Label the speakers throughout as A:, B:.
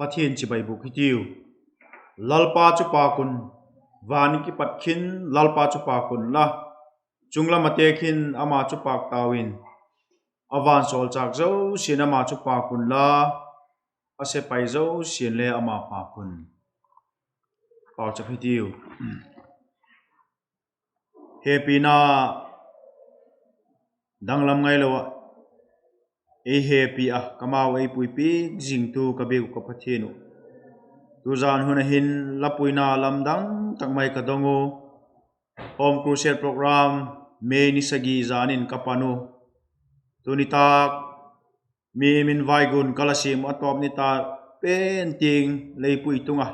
A: Pathian ci bai bu kitiu lalpa chu pa kun van ki patkin lalpa chu pa kun la chungla mate khin ama chu pak tawin avan sol chak zo sin ama chu pa kun la ase pai zo sin le ama pa kun paw cha kitiu happy na danglam ngai lo e happy a kamau ei puipi jingtu kabe ko pathinu tuzan huna hin lapuina lamdang takmai kadongo home crusade program me ni sagi zanin kapanu tunitak mi min vaigun kalasim atop nita painting leipui tunga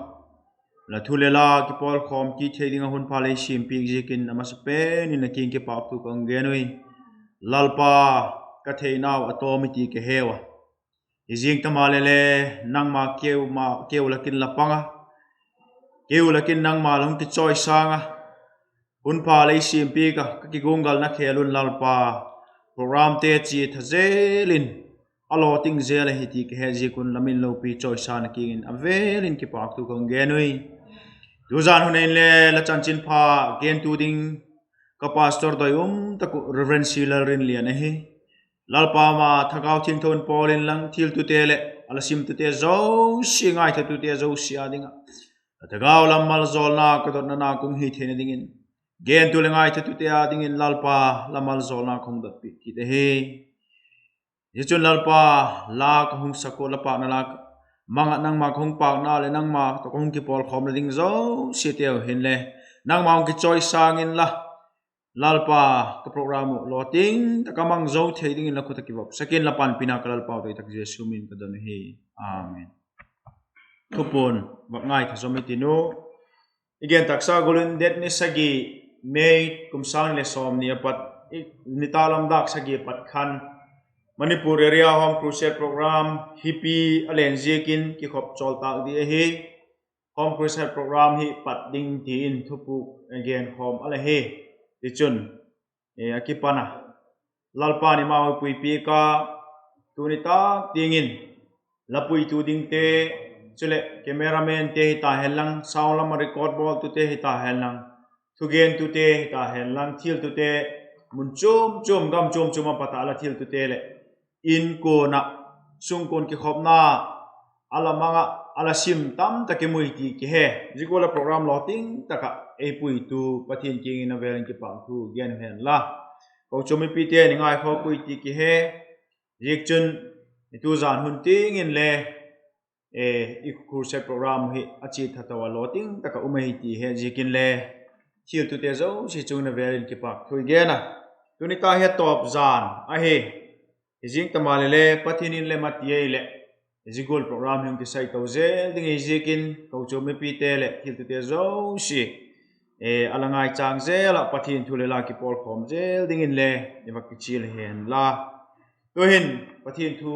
A: la thulela ki pol khom ki thedinga hun phale sim pi jikin amas pen in king ke pap tu kang genui lalpa ka theinau atomiti ke hewa izing tamalele nangma keu lakin lapanga keu lakin nangma long ti choi sanga hun phale sim pi ka ki gungal na khelun lalpa program te chi thazelin alo ting zela hiti ke heji kun lamin lo pi choi san king avelin ki pak tu kang genui Tuzan hunain le la chanchin pha gen tu ding ka pastor doyum taku reverend Lalrinliana hi lalpa ma thakau thing thon Pawl in lang thil tu te le alasim tu te zo singai tu te zo sia dinga thakau lam mal zol na ka dot na kum hi thene dingin gen tu lengai tu te a dingin lalpa lamal zol na khong dat pi ki te hi yechun lalpa la ka hung sako la pa na la mangah nang ma khong pak na le nang ma to kong ki pol khom le ding zo siteo hin le nang ma ki choi sangin la lalpa ka program lo ting ta kamang zo thei ding la khuta ki bop second la pan pina kalal pa to tak jesu min ka don hi amen kupon bak ngai tha somiti no igen taksa golun det ni sagi mei kumsang le som ni apat nitalam dak sagi pat khan Manipur area home crusade program hipi alen jekin ki khop chol tak di hi home crusade program hi pat ding ti in thupu again home ala hi ti chun akipana lalpa ni ma pui pi ka tunita tingin lapui tu ding te chule cameraman te ta helang sound lam record ball tu te ta helang Thugentu te ta helang thil tu te mun chum gam chum pata la thil tu te le in ko na sung kon ki khop na ala manga ala sim tam ta ke mui ti ki he jikola program loting taka e pui tu pathin king in avel ki pang thu gen hen la ko chomi pi te ni ngai kho pui ti ki he jik chun tu zan hun ting in le i Crusade program hi achi thatawa loting taka umei ti he jikin le thil tu te zo si chung na velin ki pak thui ge na tunita he top zan a he jing tamalele pathinin le matie le jigol program him ki sai to zel ding jikin ko chomi pi te le thil tu te zo si alangai chang zel la pathin thule la ki pol khom zel ding in le ni ki chil hen la to hin pathin thu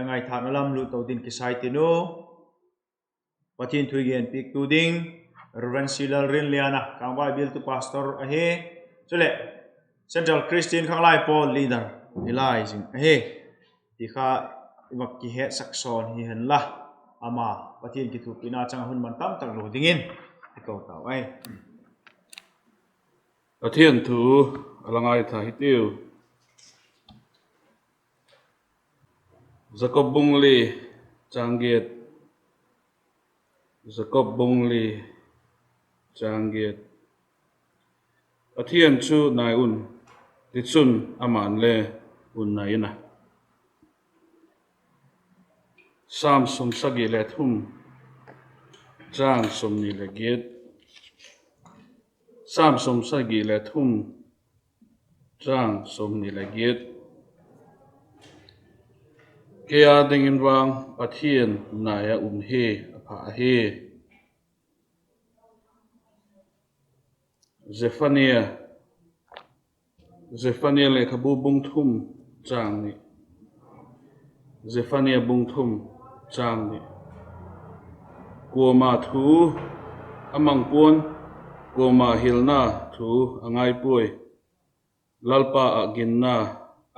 A: ngai thang lam lu to din ki sai ti no pathin thu gen pik tu ding Lalrinliana Khanglai bil tu pastor a he chule Central Khristian Khanglai Pawl Leader ilai jing he ti kha imak ki he sakson hi hen la ama pathin ki thu pina chang hun man tam tak lo dingin ko taw ai
B: Pathian Thu alangai tha hitiu Jacob Bungli Changiet Jacob Bungli Changiet Pathian Thu nai un tichun aman le un nai na sam sum sagi le thum chang sum ni le get sam sum sagi le thum chang sum ni le get kaya dingin wang Pathian Nai he apha he Zephania le khabu bung thum chang ni Zephania bung thum chang ni Kuama Thu amang puan Kuama hilna thu angai pui lalpa a genna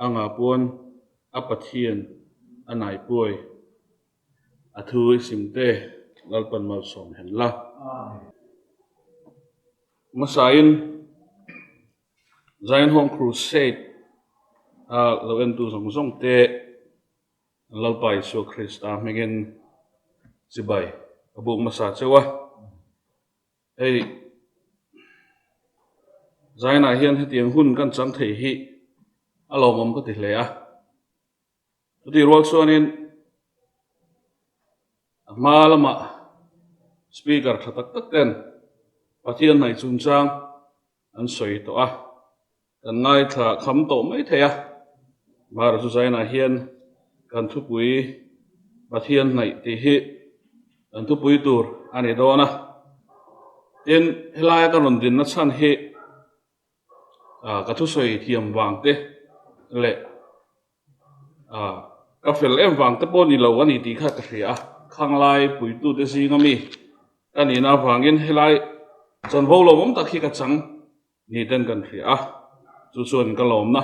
B: anga puan apathian anai pui athu simte lalpan mal som hen la masain Zion Home Crusade Thugentu song te lalpai so Khristian megen sibai abuk masa chewa ei Zion hian hetiang hun kan chang thei hi alomam ko ti hle a ti rol sonin malama speaker thatak tak ten Pathian Nai chung chang an soi to a kan ngai tha kham to mai theya mar su Zion hian kan thupui Pathian Nai ti hi an thupui tur ani dona tin helai ka ron din na chan hi ka thu soi thiam wang te le ka fel em wang te pon ni lo ani ti kha ka hria Khanglai pui tu te si ngami ani na wangin helai chan vo lo mom tak hi ka chang ni ten kan hria chu chuan ka lom na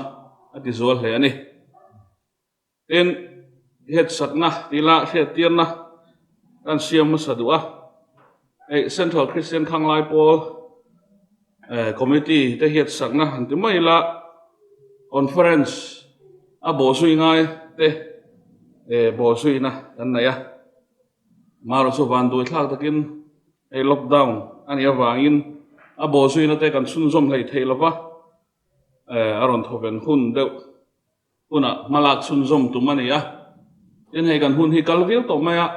B: ati zual hle ani tin het sakna tila het tirna kan siam ma sadua Central Christian Khanglai Pawl committee te het sakna anti mai la conference a bo sui ngai te bo sui na kan na ya maro so van doi thak takin lockdown ani awangin a bo sui na te kan sun zom hlei thei lova aron thoven hun deuh una malak sun zom tu mani ya tin hei kan hun hi kalvil to maya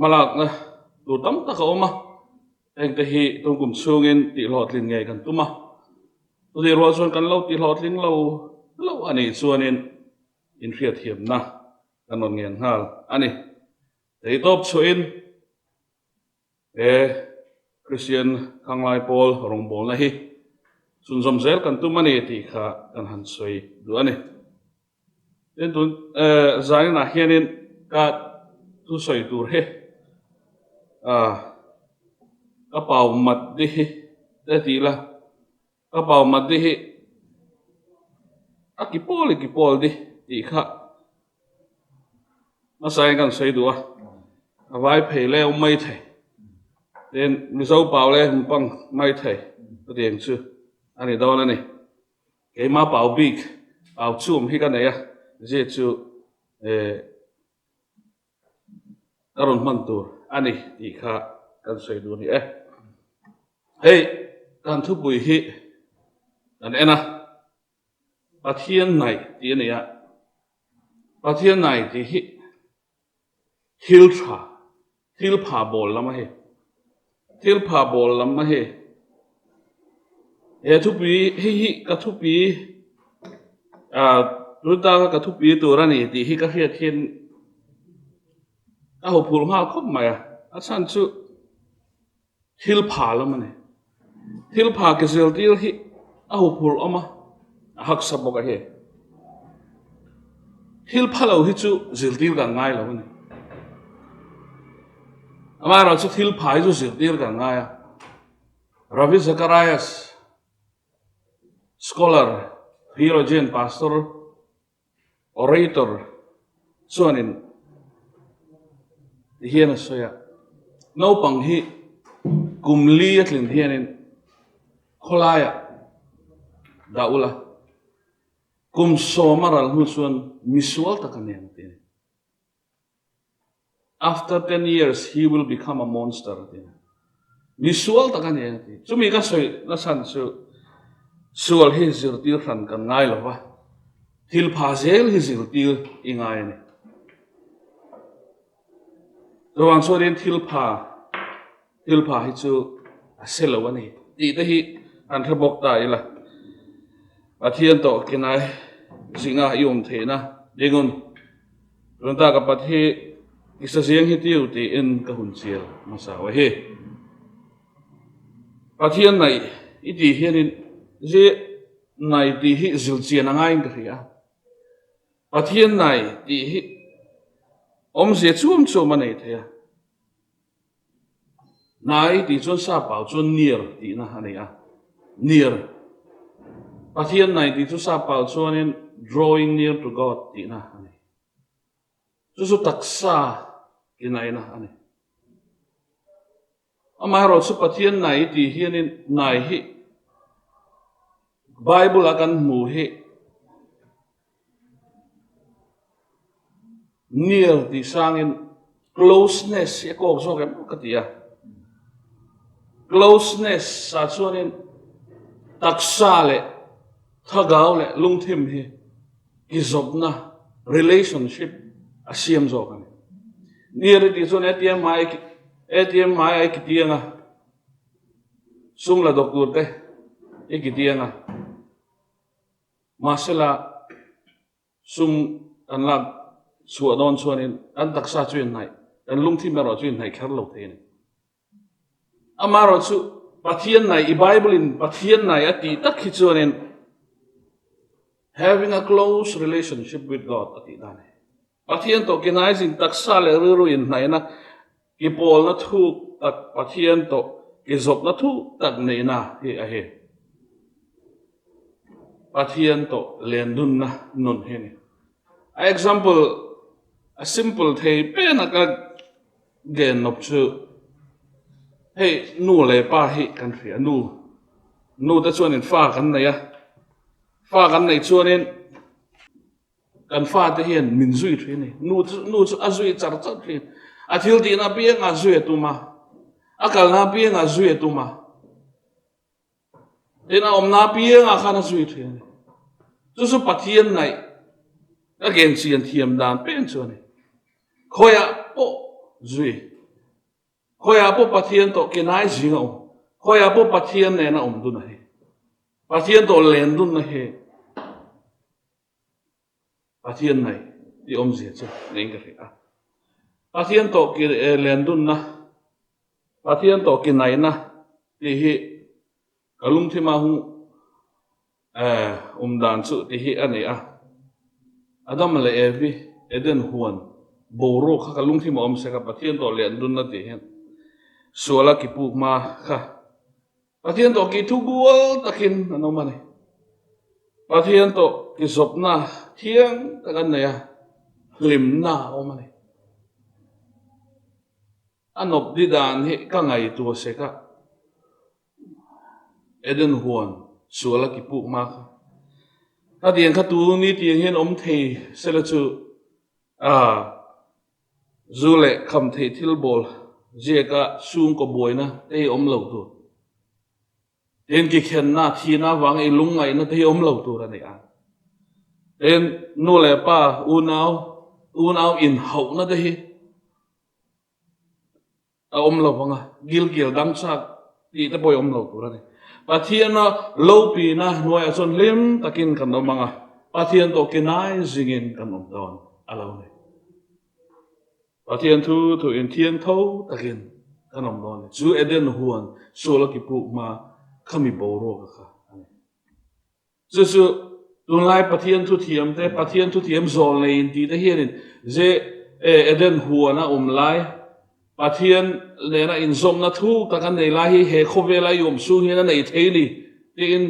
B: malak na tu tam ta ka oma eng te hi tung kum chungin ti lot lin nge kan tuma tu di ro chuan kan lo ti lot ling lo ani chuanin in hriat hiam na kan นนเงียนฮาลอันนี้แต่ตบชวิน Khristian Khanglai Pawl rong bol na hi sun som zel kan tu mani ti kha kan han soi du ani den tun zai na hianin ka tu soi tur he ka pau mat di hi te ti la ka pau mat di hi ki pol di ti kha ma sai kan soi du vai phei le mai thai den mi zo pau le pang mai thai ko deng chu ani do la ni ke ma pau big pau chum hi ka nei je chu karon man tur ani ti kha kan soi du ni hey kan thu pui hi an ena Pathian Nai ti ni Pathian Nai ti hi thil pha bol lama he thil pha bol lama he thu pi hi ka thu pi ruta ka thu pi tu ra ni ti hi ka hiat hin a ho phul ma khop ma a san chu thil pha lama ne thil pha ke zel til hi a ho phul ama hak sabo ka he thil pha lo hi chu zel til ka ngai lo ne ama ra chu thil pha chu zel til ka ngai Ravi Zacharias scholar theologian pastor orator chuanin hian soya no pang hi kumli atlin hianin kholaya daula kum somaral hu chuan misual takaneng tin after 10 years he will become a monster tin misual takaneng tin chumi ka soi na san chu sual hi zirtir ran kan ngai lo wa thil pha zel hi zirtir ingai ni Rawang sorin thil pha hi chu a selo ani ti te hi an thabok ta ila Pathian to kinai zinga yum thena dingun runta ka pathi isa siang hi tiu ti in ka hun chial masa wa he Pathian Nai iti hianin je nai ti hi zil chian angai ka ria Pathian Nai ti hi om se chum manei thaya nai ti chon sa pau chon near ti na ani near Pathian Nai ti chu sa pau chuanin drawing near to God ti na ani chu taksa kinai na ani ama ro chu Pathian Nai ti hianin nai hi Bible akan mu hi near ti sangin closeness e ko so ke ka tia closeness sa chuanin taksa le thagau le lungthim hi izopna relationship asiam zo kan near ti chuan ATM mai ki tianga sumla doktor te e ki tianga masala sum anlak suadon chuanin an taksa chuin nai an lungthim ro chuin nai khar lo the ni amaro chu Pathian Nai I Bible in Pathian Nai ati tak hi chuanin having a close relationship with God ati dane Pathian to kinai jing taksa le ru in nai na ki pol na thu tak Pathian to ki zop na thu tak nei na hi a he Pathian to lendun na nun he ni example a simple thei pe na ka gen nop chu hey nu le pa hi kan ria nu ta chuanin fa kan nei chuanin kan fa te hian min zui thei ni nu chu azui char char thei a thil ti na pi nga zui tu ma a kal na pi nga zui tu ma ina om na pi nga khana zui thei ni chu Pathian Nai again chian thiam dan pen chuani khoya po zui khoya po Pathian to kinai zinga khoya po Pathian ne na du na he Pathian to len dun na he Pathian Nai ti je chu nei ka ria Pathian to ki len dun na Pathian to kinai na ti hi kalung thima hu dan chu ti hi ani a adam le evi eden huan boro kha kalung thima se ka Pathian to len dun na ti hen suala ki pu ma kha Pathian to ki thu gual takin anomani Pathian to ki sopna thiang takan ne ya lim na omani anop di dan hi ka ngai tu se ka eden huan suala ki pu ma ta dian kha tu ni ti hen om thei sela chu zule kham thei thil bol je ka sung ko boina te om lo tu ten ki khen na thi na wang e lung ngai na te om lo tu ra ne a ten nu le pa unau in hau na te hi om lo wanga gil dam sak ti te boy om lo tu ra ne Pathian na lo pi na noi chon lim takin kan no manga Pathian to kinai zingin kan om don alo ne Pathian thu in thian tho takin kan om don chu eden huan sola ki pu ma khami boro ka chu tun lai Pathian thu thiam zol nei in ti te hianin je eden huan a lai Pathian le na in zom na thu takan nei lai he khovela yom su hi na nei theili tin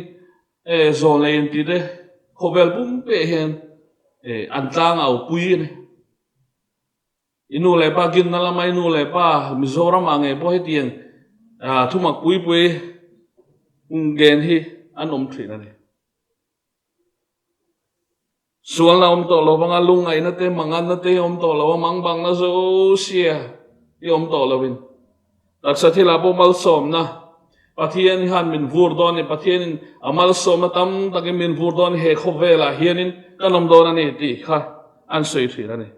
B: zol nei in ti de khovel bum pe hen an tlang au pui ne inu le pa gin na lamai nu le pa mizoram ange po he tiang thumak pui gen hi anom thri na ne sual na om to lo banga lung ai na te mangan na te om to lo mang bang na zo sia i om to lo win tak sa thila po mal som na Pathian han min vur don ni Pathian amal som na tam tak min vur don he khovela hianin kanom don ani ti kha an soi thri na ne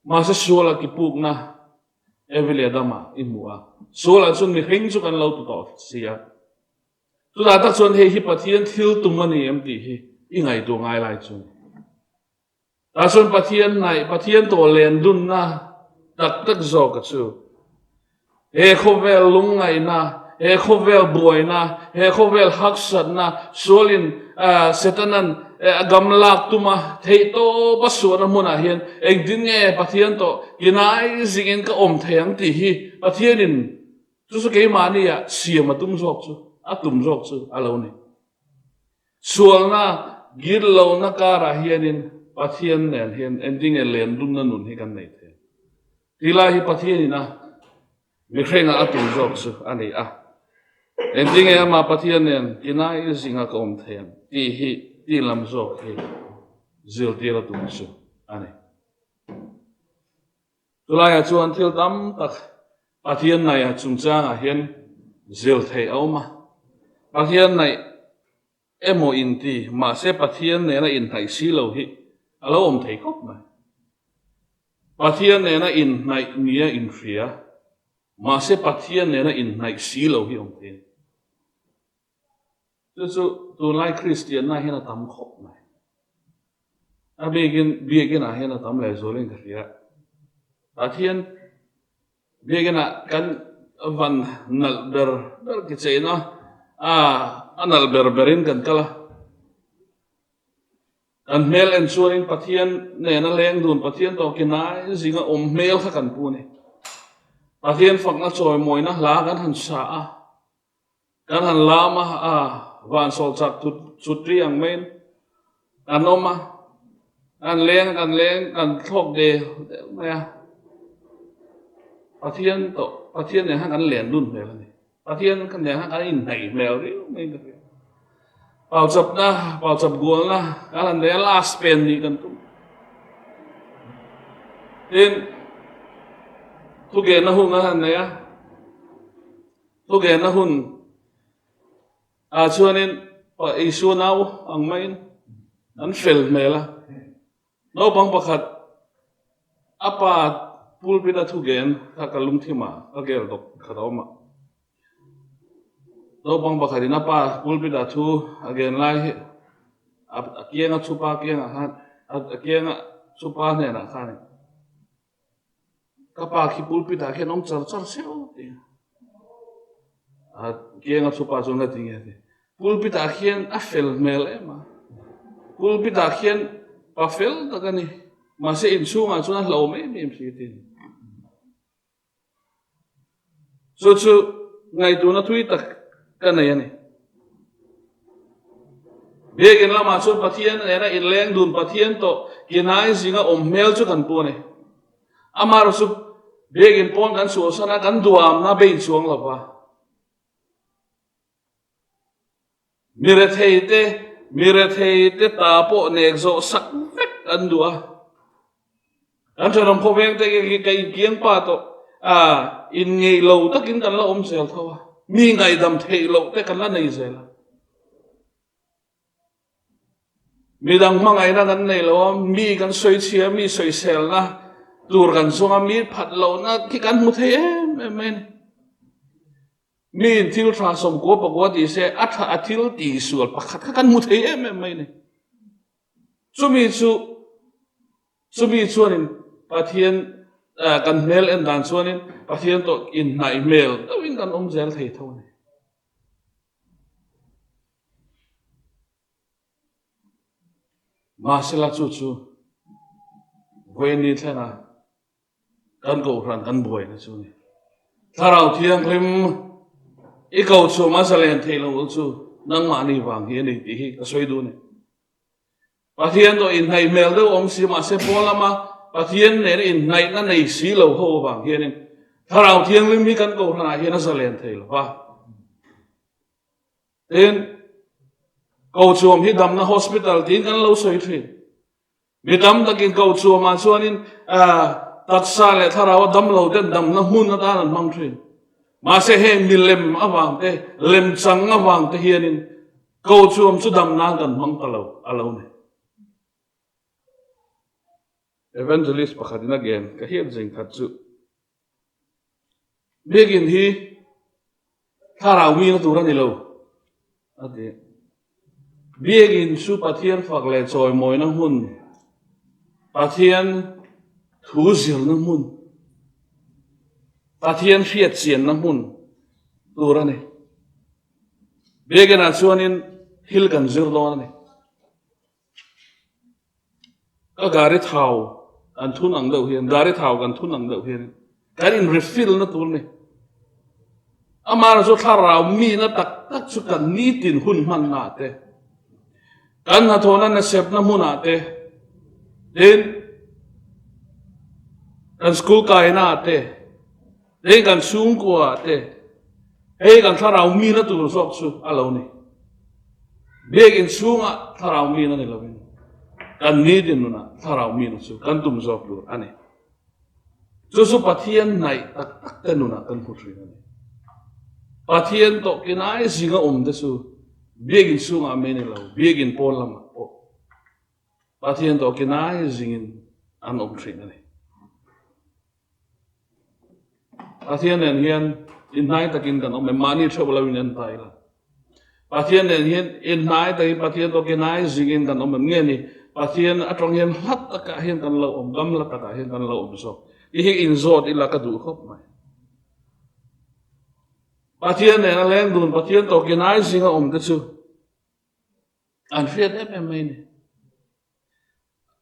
B: ma se suala ki puk na evile dama imua suala sun mi hing chu kan lo tu to sia tu da tak chon he hi Pathian thil tum ani em ti hi i ngai tu ngai lai chu ta chon Pathian to len dun na tak zo ka chu he khovel lung ngai na he khovel boy na he khovel haksat na solin setanan gamlak tuma thei to basura muna hian ek din nge Pathian to kinai zingin ka om theyang ti hi Pathianin chu ke mani ya siam atum jok chu atum jok chu alo ni sual na gir lo na kara hianin Pathian nen hian ending e len dun na nun hi kan nei the tila hi Pathianina mi khenga atum jok chu ani ending e ma Pathian nen kinai zinga ka om theyang ti hi ti lam zok hi zil tira tum chu ani tulaya chuan thil tam tak Pathian Nai chung chang a hian zil thei awma Pathian Nai emo in ti ma se Pathian ne na in thai si lo hi alo om thei khop mai Pathian ne na in nai nia in fria ma se Pathian ne na in nai si lo hi om thei chu tu lai Khristian na hian tam khop mai a begin a hian tam le zolen ka ria Pathian begin a kan van nal ber ki cheina anal berberin kan kala an mel en suarin Pathian ne na leng dun Pathian to kinai zinga om mel kha kan pu ne Pathian fakna choi moina la kan han sa kan han lama van sol chak chutri ang main anoma kan leng kan thok de maya Pathian ne han kan len dun mel ni Pathian kan ne han in nei mel ri mai Pawl chap gol na kan le last pen ni kan tu tin thugen na hun han ne ya thugen na hun chuanin isu nau ang main an fel mela no bang pakhat apa pulpita thugen kalung thima agel dok khadoma no bang pakhatina pa pulpita thu again lai akianga chupa kianga han akianga chupa ne na khan kapa ki pulpita khen om char seo kia ngắt số pa số ngắt tiếng gì pulpit akhian afel mel mà pulpit akhian afel ta cái này mà sẽ in xuống à xuống nó lâu mấy em sĩ tin số số ngày tu nó thui ta cái này này bây giờ là mà số Pathian này là in leng đun Pathian to cái này gì ngà mel cho cần po này amar số bây giờ pon kan số sana kan duam na bein xuống là ba miret hei te tapo nek zo sak vek an dua an chanam kho veng te cái kieng pa to in ngei lo takin kan la sel thawa mi ngai dam thei lo te kan la nei sel mi dang mangai na kan nei lo mi kan soi chia mi soi sel na tur kan songa mi phat lo na ki kan mu thei em min thil tra som ko pakwa ti se atha athil ti sual pakhat kan mu thei em mai ne sumi chu rin Pathian kan mel en dan chuanin Pathian to in nai mel to in kan zel thei tho ne ma sela chu ve ni thana kan go ran kan boi na chu ni tharau thiang rim I cầu chu ma salen thei lo chu nang ma ni wang hi ni ti hi ka soi du ne Pathian to in nai mel do si ma se polama Pathian ne in nai na nei si lo ho wang hi ni tharau thiang lim hi kan ko na hi na salen thei lo ba ten cầu chu hi dam na hospital tin kan lo soi thri mi dam takin cầu chu ma chuanin taksa le tharau dam lo den dam na hun na ta nan mang thri mà sẽ hệ mi lem avang te lem chang avang te hianin câu chuom chu dam na kan mang alo ne evangelist pakhatin again ka hian jing khat chu begin hi tharau mi na turan ilo ate begin su Pathian phak le choi moi na hun Pathian thu zil na hun Pathian fiat sian na mun tura ne begen a chuanin hil kan zir lo ne ka gari thau an thun ang do hian gari thau kan thun ang do hian kan in refill na tur ne amar zo tharau mi na tak chu kan ni tin hun man na te kan na thona na sep na mun na te den kan school kai na te đây cần xuống của thế, đây cần thà rau mi nó tụt sọc xuống alo này, đây cần xuống à thà rau mi nó này là bên, cần ní đến nó thà rau mi nó xuống, cần tụm sọc luôn anh này, số Pathian này tắc tên nó cần phụ trì này, Pathian to cái này gì ngã đấy số, đây cần xuống à mấy này là, đây cần Pawl làm à, Pathian to cái này gì anh trì này. Pathian nen hian in nai takin kan ome mani trouble in an tai la Pathian nen hian in nai tai Pathian to ke nai zingin kan ome nge ni Pathian atong hian hat ka hian kan lo gam la ka hian kan lo so I hi in zot ila ka du khop mai Pathian nen leng dun Pathian to ke nai zinga te chu an fiat em mai ni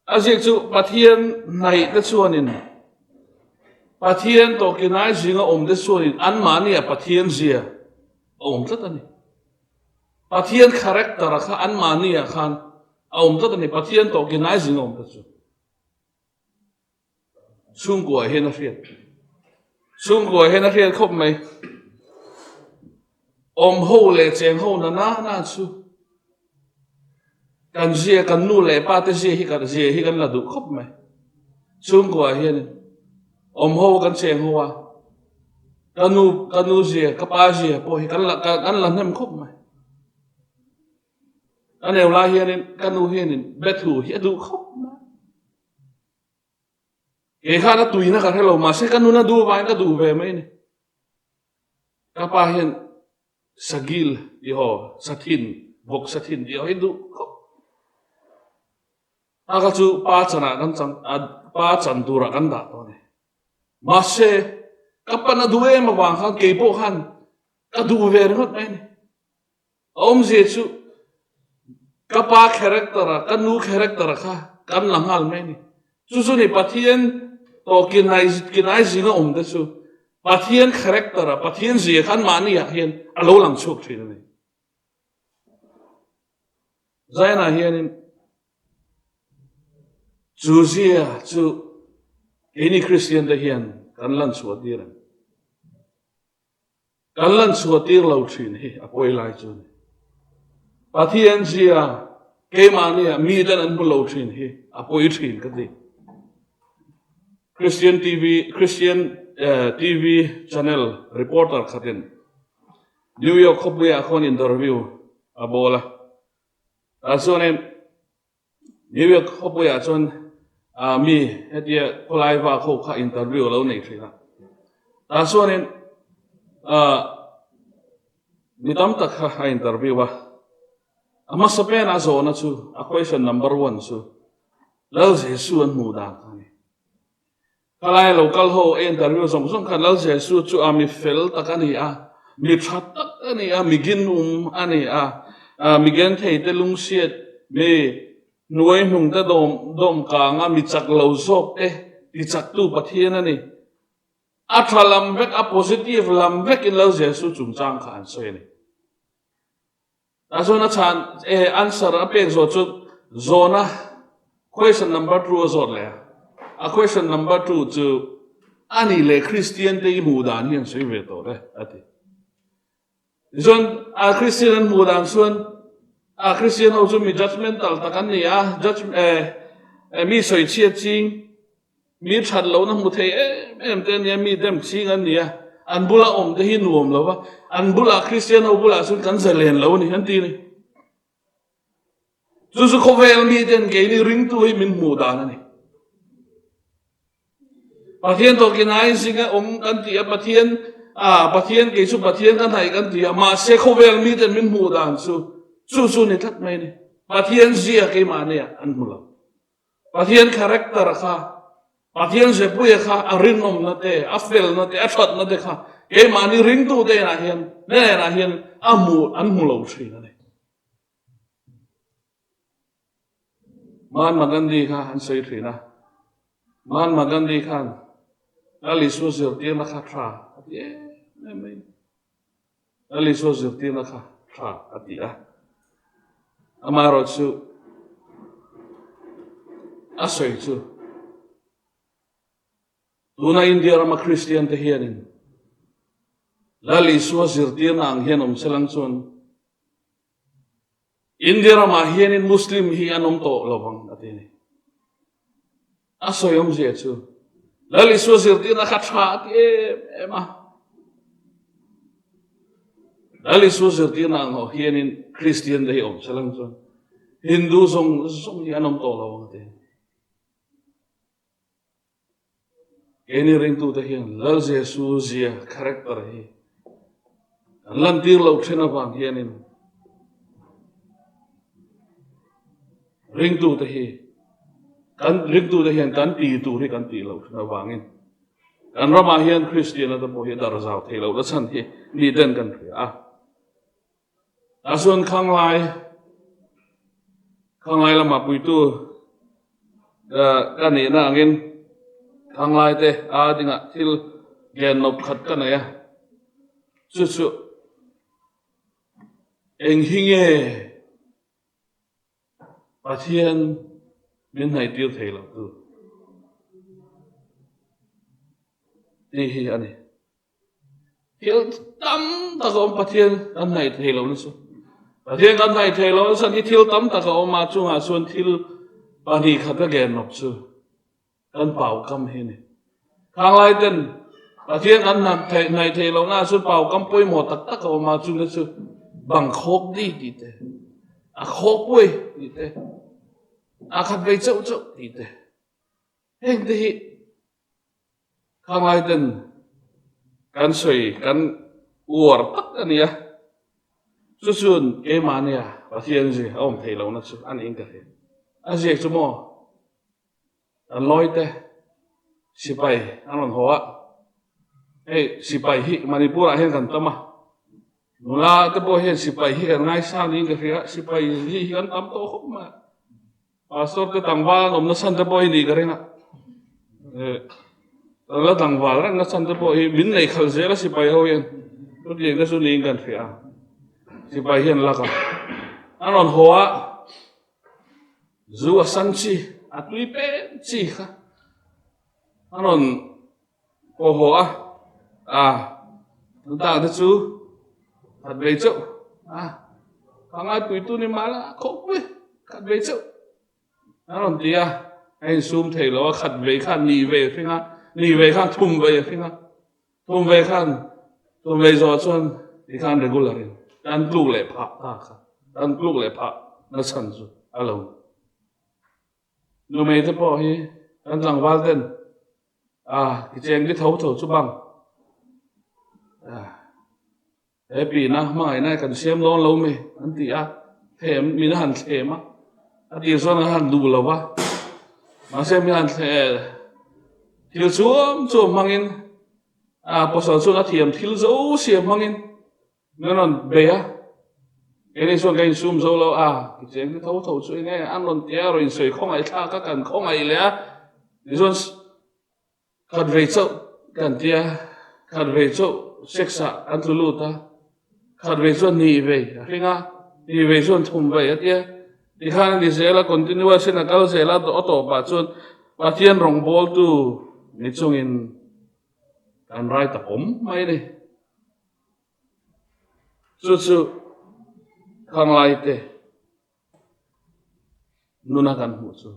B: azek chu Pathian nai te chuanin Pathian to kinai zinga te suanin an mani a Pathian zia tlatani Pathian character kha an mani a khan tlatani Pathian to kinai zinga te chu sung ko hen a fiat khop mai ho le cheng ho na chu kan zia kan nu le pa te zia hi kan la du khop mai sung ko hen ho kan cheng hoa kanu zia kapa zia po hi kan la nem khop mai an eu la hianin kanu hianin bethu hi du khop mai e khana tuina ka hello ma se kanu na du vai ka du ve mai ni kapa hian sagil I ho sathin bok sathin I ho du khop aka chu pa chana kan chang pa chan tura kan da to ne Mase kapana duwe mawang khan kepo khan ka du ve ngot mai ni om jesu ka pa character ka nu character kha kan langal mai ni chu ni Pathian to kinai zinga om da chu Pathian character Pathian zi khan mani ya hian alo lang chuk thin ni zaina hian chu zia chu any Khristian da hian kan lan chu dir kan lan chu tir lo thin hi apoi lai chu Pathian zia ke mani ya mi dan an bu lo thin hi apoi thin ka di Khristian TV channel reporter khatin New York khopya khon interview abola asone New York khopya chon mi hetia kolai wa kho kha interview lo nei thina asone ni tam tak kha interview wa ama sapen azona chu a question number 1 chu lal jesu an mu da ni kalai local ho interview song khan lal jesu chu ami fel takani a mi that tak ani a mi gin ani a mi gen thei te lung siat mi nuai hnung ta dom ka nga mi chak lo zok te ti chak tu Pathian ani a thalam vek a positive lam vek in lal jesu chung chang khan se ni azona chan answer a pek zo chu zona question number 2 zot le a question number 2 chu ani le Khristian te mu dan hian sei ve to le ati zon a Khristian mu dan suan a Khristian ho chu mi judgmental takan ni a judge mi soi chia ching mi that lo na mu thei em te ni mi dem ching an ni a an bula om te hi nuam lo wa an bula Khristian ho bula sun kan zelen lo ni han ti ni chu khovel mi ten ke ni ring tu hi min mu dan ani Pathian to kinai singa kan ti a Pathian ke chu Pathian kan hai kan ti ma se khovel mi ten min mu dan chu ni that mai ni Pathian zia ke ma ne an mula Pathian character kha Pathian se puya kha a rin om na te a fel na te a thot na te kha ke ma ni ring tu te na hian an mu lo thri na ni man magandi kha an sei thri na man magandi khan ali so zir ti na kha tha ati mai ali so zir ti na kha tha ati a amaro chu asoi chu tuna India rama Khristian te hianin lali so zir ti na ang hianom selang chon India rama hianin Muslim hi anom to lawang ati ni asoi om je chu lali so zir ti na kha tha ati ema lali so zir ti na ang hianin Khristian te om selang chon Hindu song hi anom to lawang ati Any ring tu te hian lal jesu zia character hi lan tir lo thena bang hianin ring tu te hi kan ti tu ri kan ti lo thena bangin kan rama hian Khristian ta bo hi dar zau thei lo la chan hi ni den kan thri a asun Khanglai lama pui tu kan ni na angin Khanglai te dinga thil gen nop khat ka na ya chu eng hinge Pathian min nai tir thei lo tu ti hi ani thil tam ta ko Pathian an nai thei lo ni su Pathian kan nai thei lo san hi thil tam ta ko ma chu ha sun thil pani khat ka gen nop chu kan pau kam hi ni Khanglai ten Pathian kan nai thei lo na sun pau kam poi mo tak tak ko ma chu na chu bang khok di ti te a khok poi ti te a khat vei chau ti te heng te hi Khanglai ten kan soi kan uar tak ania chu sun ke ma ne Pathian ji om thei lo na chu an ing ka he a je chu mo an loi te sipai an hoa hey sipai hi Manipur a hen kan tama nula te po hian sipai hi kan ngai sa ni ka ria sipai hi kan tam to khop ma pastor te tangwa nom na san te po hi ni ka ringa la tangwa ra na san te po hi min nei khal zela sipai ho hian tu ti ka su ni kan ria sipai hian la ka anon hoa zu a san chi a tui pe chi kha anon po hoa ta te chu khát về chỗ thằng ai tụi tôi nên là khóc với khát về chỗ nó làm gì anh zoom thấy nó khát về khăn nỉ về khăn thùng về rồi xuân thì khăn để gula rồi ăn lù lệ phạ nó sẵn rồi alo nó mấy thế bỏ hi ăn rằng vào tên cái chuyện cái thấu thấu chút bằng bị na mai này cần xem lo lâu mày anh tị thèm mình hẳn thèm anh tị cho nó hẳn đủ lâu quá mà xem mình hẳn thèm thiếu xuống mang in bỏ sẵn xuống nó thèm thiếu dấu xem mang in nó còn bé cái này xuống cái zoom dấu lâu cái chuyện cái thấu thấu chuyện này ăn luôn té rồi sưởi không ai tha các cần không ai lẽ thì xuống khát về chỗ cần té khát về chỗ sexa ăn tu lu ta khát về xuân nỉ về xuân thùng về thế thì khang đi sẽ là continuation là câu sẽ là tổ bà xuân bà thiên rong bol tu ni chung in kan rai ta om mai ni su Khanglai te nuna kan hu chu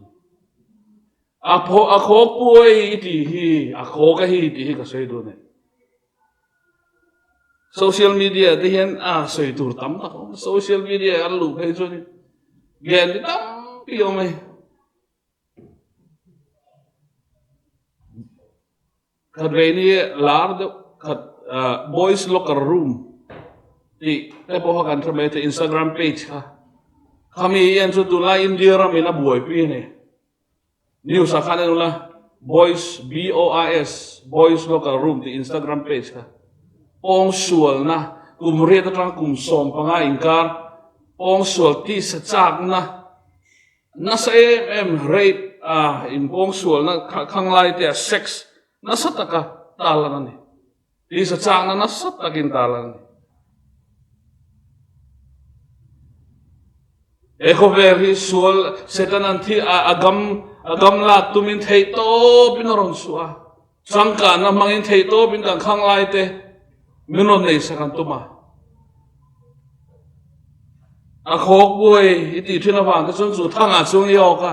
B: a kho puai ti hi a kho ka hi ti hi ka sei du ne social media thì hiện soi tur tắm ta social media ăn lù hay rồi ghen thì tắm piêu mày khát về ni lar do khát boys locker room thì cái bộ hàng tham gia Instagram page ha kami yên cho tu la India ra mình buổi pi này news akan itu lah boys boys locker room di Instagram page ha pong sual na kumriat atang kumsom panga ingkar pong sual ti sacak na sa rape in pong sual na Khanglai te sex na sataka talan ni ti sacak na satakin talan ni eko veri sual setanan ti agam lak tumin thei to pinoron suwa sangka na mangin thei to pin kan Khanglai te minon nei sakan tuma a khok buai iti thina wang ka chun chu thanga chung yo ka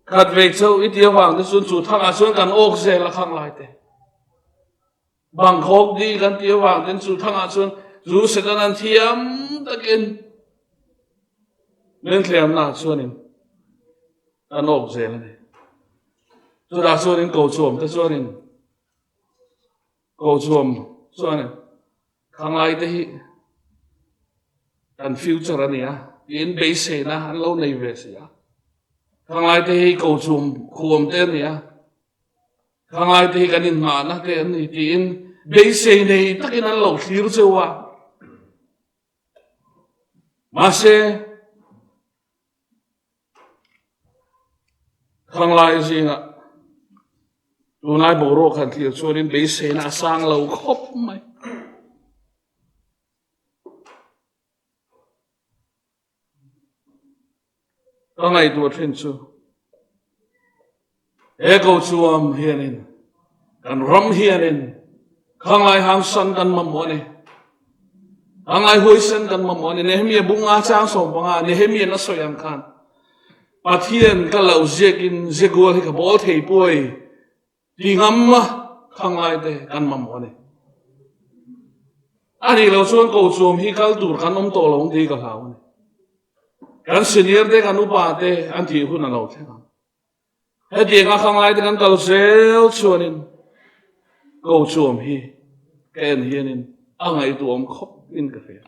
B: khat ve chau iti wang ka chun chu thanga chung kan ok se la Khanglai te bang khok di kan ti wang den chu thanga chung zu sedan thiam takin len thiam na chuanin an ok se la ni chu da chuanin ko chuam ta chuanin câu chuom chuan Khanglai te hi kan future ani in base na an lo nei ve sia Khanglai te hi câu chuom khuam te ni Khanglai te hi kan in ma na te ani ti in base nei takin an lo thlir chewa ma se Khanglai zinga lunai boro kan thiir chuanin base na sang lo khop mai ngai tu thin chu ego chuam hianin kan ram hianin Khanglai hang san kan mamone Khanglai hoisen kan mamone nehmia bunga chang som banga nehmia na soyang khan Pathian ka lo zekin zegol hi ka bol thei poi di ngamma Khanglai te kan mamone ani lo chuan ko chum hi kal tur kan om to lo di ka hlaw ni kan senior te kan upa te an thi hun lo thega he di nga Khanglai te kan kal sel chuanin ko chum hi ken hianin angai tu om khop in ka fe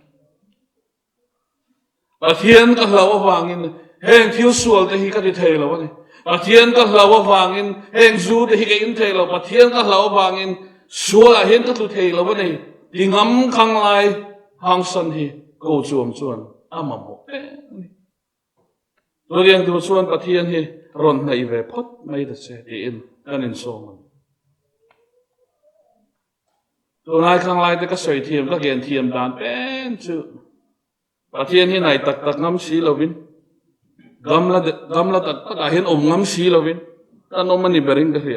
B: Pathian ka hlaw awangin heng thiu sual te hi ka ti thei lo ni Pathian ka hlaw awangin heng zu te hi ka in thei lo Pathian ka hlaw awangin xua hiến các tu thầy là vấn này thì ngắm Khanglai hang san hi câu chuồng chuan mà một rồi riêng tu chuan Pathian hi ron này về phốt mấy đợt xe đi in cái nên song tu này Khanglai thì các sợi thiềm các hiện thiềm đàn bên chứ Pathian hi này tắc tắc ngắm xí lâu vin gam la tắc tắc hiến ngắm xí lâu vin ta nó mà ni bering cái gì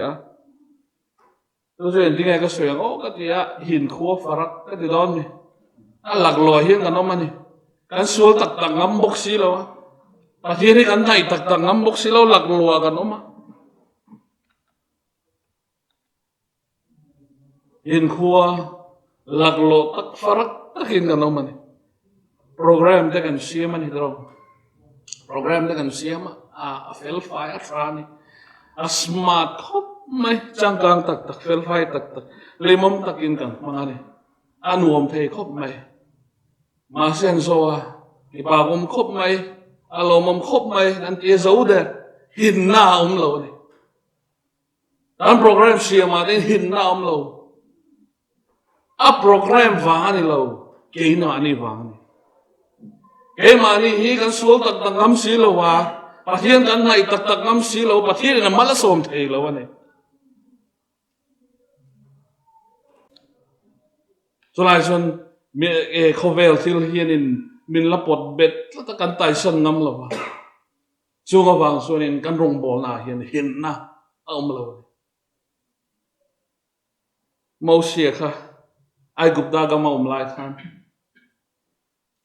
B: tu riêng thì nghe các sợi cái gì hin khua farak cái gì đó này lạc lòi hiến cái nó mà ni cái suol tắc tắc ngắm bốc xí lâu Pathian hi kan này tắc tắc ngắm bốc xí lâu lạc lòi cái nó mà hin khua lạc lòi tắc farak tắc hiến cái nó mà ni program te kan siam ani dro program te kan siam a fel fai a trani a smart khop mai changkang tak tak fel fai tak tak lemom takin kan mangani anuam thei khop mai ma sen so a ipa gom khop mai alomom khop mai an ti zo de hin na lo ni dan program siam a den hin na lo a program wa ni lo ke na ani wa ni cái mà ni hi kan suol tak tak ngam si lo wa Pathian kan nai tak tak ngam si lo Pathian na mala som thei lo ne so lai son mi khovel thil hian in min lapot bet ta kan tai san ngam lo wa chu ga wang so nin kan rong bol na hian hin na lo mo sia kha ai gupta ga ma lai khan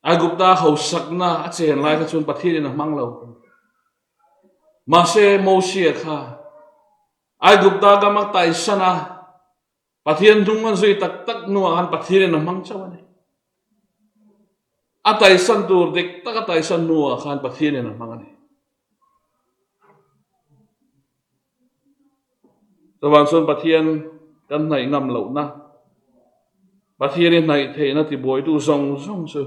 B: ai gupta hậu sắc na chen lai ka chun Pathian na mang lo ma se mo sia kha ai gupta ga mak tai sana Pathian dung man zui tak tak nuwa han Pathian na mang chawane a tai san tur dik tak tai san nuwa khan Pathian na mang ani to wan sun Pathian kan nai ngam lo na Pathian nai the na ti boy tu song song su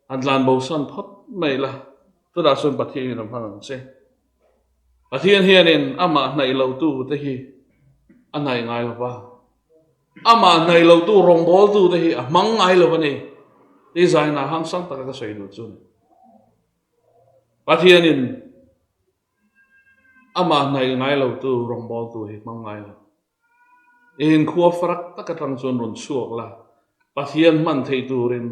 B: an lan bo san phot mai la to da sun Pathian na phang se Pathian hian in ama nai lo tu te hi an nai ngai lo ba ama nai lo tu rong bol tu te hi mang ngai lo ni design na hang sang ta ka sei du chun Pathian in ama nai lo tu rong bol tu hi mang ngai lo in khua farak ta ka tang chun ron suak la Pathian man thei tu rin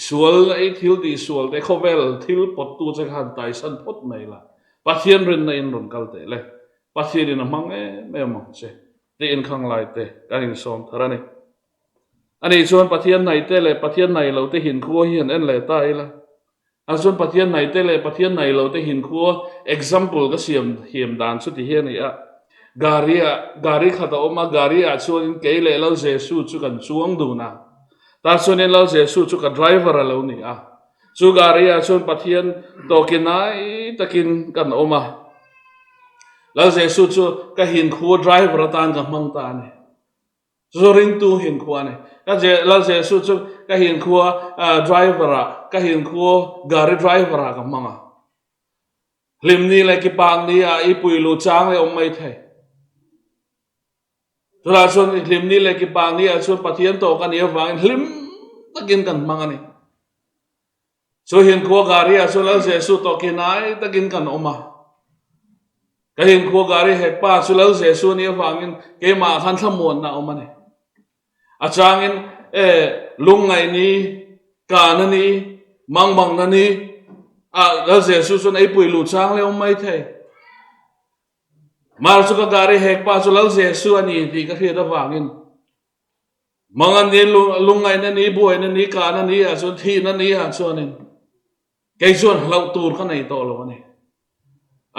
B: sual ai thil ti sual te khovel thil pot tu che khan tai san pot mai la Pathian rin na in ron kal te le Pathian in mang me mang che te in Khanglai te kan in som tharani ani chuan Pathian nai te le Pathian nai lo te hin khuwa hian en le ta ila a chuan Pathian nai te le Pathian nai lo te hin khuwa example ka siam hiam dan chu ti hian ia gari khata oma gari a chuan ke le lo jesu chu kan chuang du na ta chuan in lo jesu chu ka driver a lo ni a chu gari a chuan Pathian to kinai takin kan oma lo jesu chu ka hin khuwa driver tan ka mang ta ni chu ring tu hin khuwa ni ka je lo jesu chu ka hin khuwa driver a ka hin khuwa gari driver a ka manga lim ni le ki pang ni a I pui lu chang le om mai thai tu la chuan lim ni le ki pang ni a chuan Pathian to kan ia wang lim takin kan manga ni so hin khuwa gari a chuan lo jesu to kinai takin kan oma ka hin khuwa gari hek pa chu lo jesu ni wangin ke ma khan thamon na oma ni a changin lungai ni kana ni mang na ni a lo jesu chuan ai pui lu chang le om mai thai mar chu ka gari hek pa chu lo jesu ani ti ka hria da wangin mangan ni lungai na ni buai na ni kana ni a chuan thi na ni a chuanin ke chuan lo tur ka nei to lo ni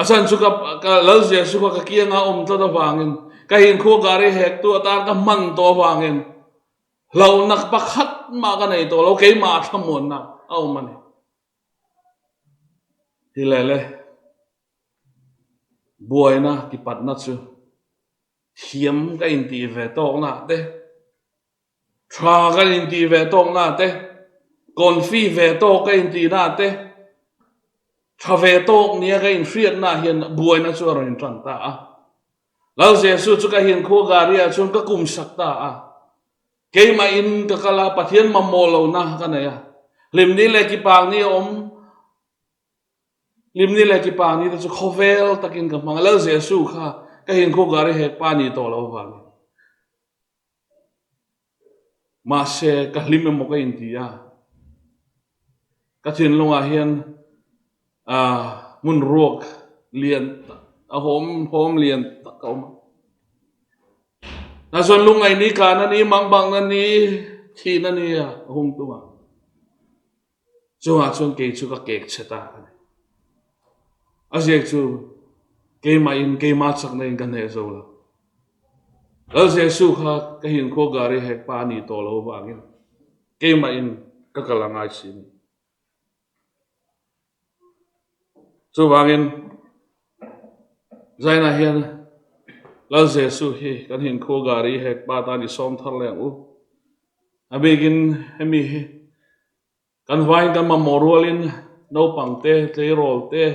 B: asan chu ka lo jesu ka kianga om to da wangin ka hin kho gari hek tu ata ka man to wangin lo nak pakhat ma ka nei to lo ke ma thamon na au mani hi le buai na ki pat na chu thiam ka in ti ve to na te tha ka in ti ve to na te konfi ve to ka in ti na te tha ve to nia ka in hriat na hian buai na chu ron tran ta a lau Jesu chu ka hin kho garia chun ka kum sakta a ke ma in ka kala Pathian mamolo na ka na ya limni le ki pang ni limni le ki pang ni chu khovel takin ka mang lau Jesu kha ka hin kho gari he pa ni to lo ba ma se ka lim mo ka in ti ya ka thin lunga hian mun ruok lian a hom lian ta ka ma na son lungai ni ka na ni mang bang na ni thi na ni ya hum tu ma chuan ke chu ka kek chata azek chu ke ma in ke ma chak na in kan he zo la lo Jesu kha ka hin kho gari he pa ni to lo ba ngin ke ma in ka kalangai sin chu wangin zaina hian lo Jesu hi kan hin kho gari he pa ta ni som thar le u abegin hemi hi kan vai kan ma morolin no pangte tle rol te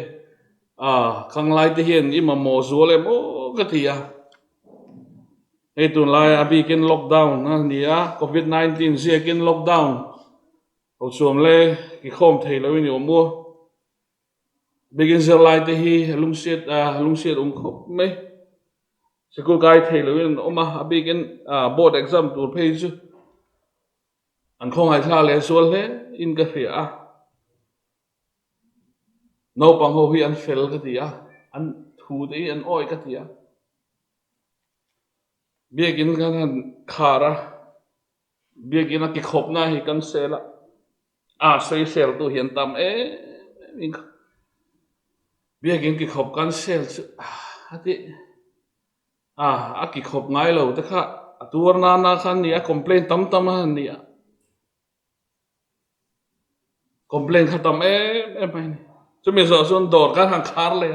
B: Khanglai te hian i ma mo zuale mo ka tia ei tun lai abikin lockdown na nia COVID-19 ziakin lockdown ho chuam le ki khom thei lo ni mo begin zer lai te hi lungsiat khop me sekul kai thei lo in oma abikin board exam tur page an khong ai thla le sol he in ka ria no pang ho hi an fel ka tia an thu te an oi ka tia biakin kan khara biakin ki khop na hi kan sela sei sel tu hian tam biakin ki khop kan sel chu ati ki khop ngai lo ta kha tur na khan nia complain tam han nia complain khatam mai chu mi zo sun dor kan hang khar le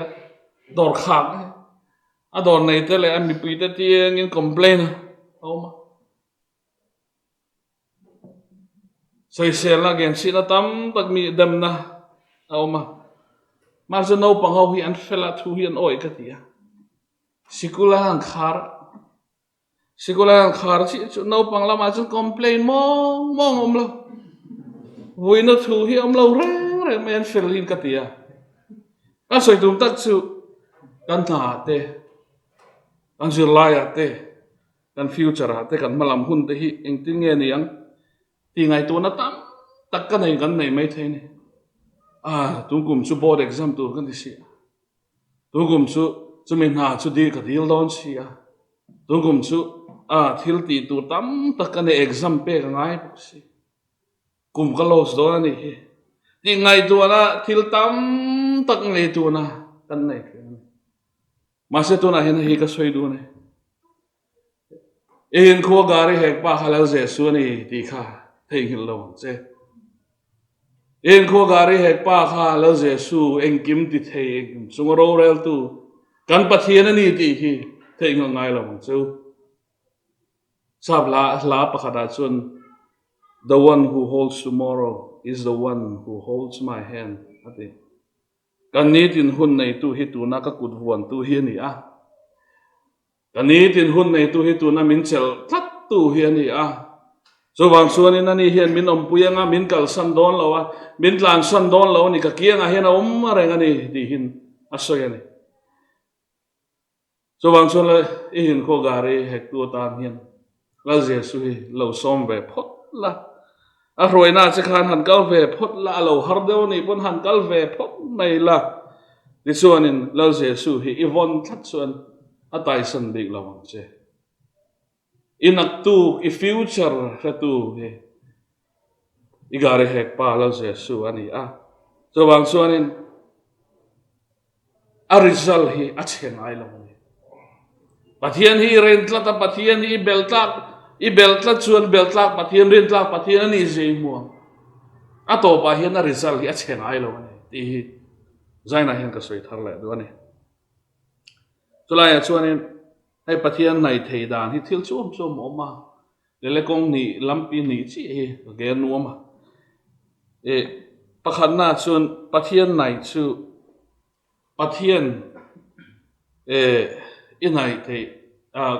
B: dor khang dor nei te le mi pi te tieng in complain oma sei sel la gen si na tam tak mi dam na oma ma zo no pang ho hi an fela thu hi an oi ka tia sikula hang khar si chu no pang la ma chu complain mong om lo vui nó thu hi om lo re men fel hin ka tia ka soi tum tak chu kan na te kan zir lai te kan future te kan malam hun te hi eng ti nge ni ang ti ngai tu na tam tak ka nei kan nei mai the ni tung kum chu board exam tur kan ti si tung kum chu min ha chu di ka dil don si tung kum chu thil ti tu tam tak ka nei exam pe ka ngai si kum ka los do ni hi ti ngai tu na thil tam tak ngai tu na kan nei ma se tu na hin hi ka soi du ne in kho gari hek pa halal Jesu ni ti kha thei hin lo che in kho gari hek pa kha halal Jesu eng kim ti thei eng chung ro rel tu kan Pathian ni ti hi thei ngai lo chu sab la pakhada chun the one who holds tomorrow is the one who holds my hand ati kan ni tin hun nei tu hi tu na ka kut vuan tu hi ni kan ni tin hun nei tu hi tu na min chel tlat tu hi ni so wang suan in ani hian min om puyanga min kal san don lo min tlan san don lo ni ka kianga hian reng ani ti hin asoy ani so wang suan le hin ko gari hek tu tan hian la Jesu hi lo som ve phot la roi na che khan han kal ve phot la lo har deu ni pon han kal ve phot mai la ti chuan in lo Jesu hi ivon that chuan atai san dik lawang che inak tu I future ra tu he igare hek pa lo Jesu ani so wang chuan in a result hi a cheng ai lo ni Pathian hi ren tla ta Pathian hi beltlak I beltla chuan beltlak Pathian ren tlak Pathian ani zai muang to pa hian a result hi a cheng ai lo ni ti hi zaina hian ka soi thar le do ni chulai chuan in ai Pathian nai thei dan hi thil chum oma le kong ni lampi ni chi hi ge nuama pakhat na chuan Pathian nai chu Pathian อีไหนเท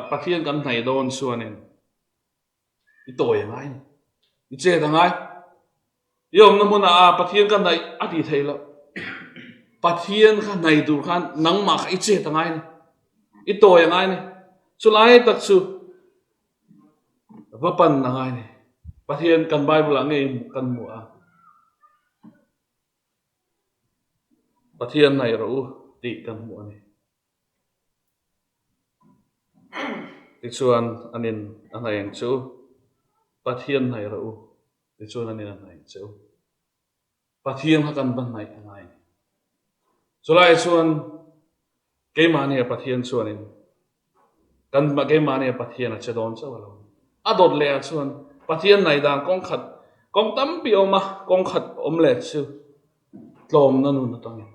B: ปะเทียนกันไหนโดนส่วนนึงอีตัวยังไงอีเจ๊ยังไงยอมน้ำมันปะเทียนกันไหนอดีตเทแล้วปะเทียนกันไหนดูขันนังหมากอีเจ๊ยังไงอีตัวยังไงสุดท้ายตัดสุว่าปันยังไงปะเทียนกันใบบุหลังเองกันหมัวปะเทียนไหนรู้ตีกันหมัวนี่ติดส่วนอันนี้อันไหนอย่างชูปะเทียนไหนรู้ติดส่วนอันนี้อันไหนอย่างชูปะเทียนเขากันบันไหนอันไหนสุดท้ายส่วนเกี่ยมาเนี่ยปะเทียนส่วนนี้กันเกี่ยมาเนี่ยปะเทียนอาจจะโดนเจ้าเราอดเลยส่วนปะเทียนไหนด่างกองขัดกองตั้มปีออกมากองขัดอมเล็ดชิวลมนั่นนู่นตรงนี้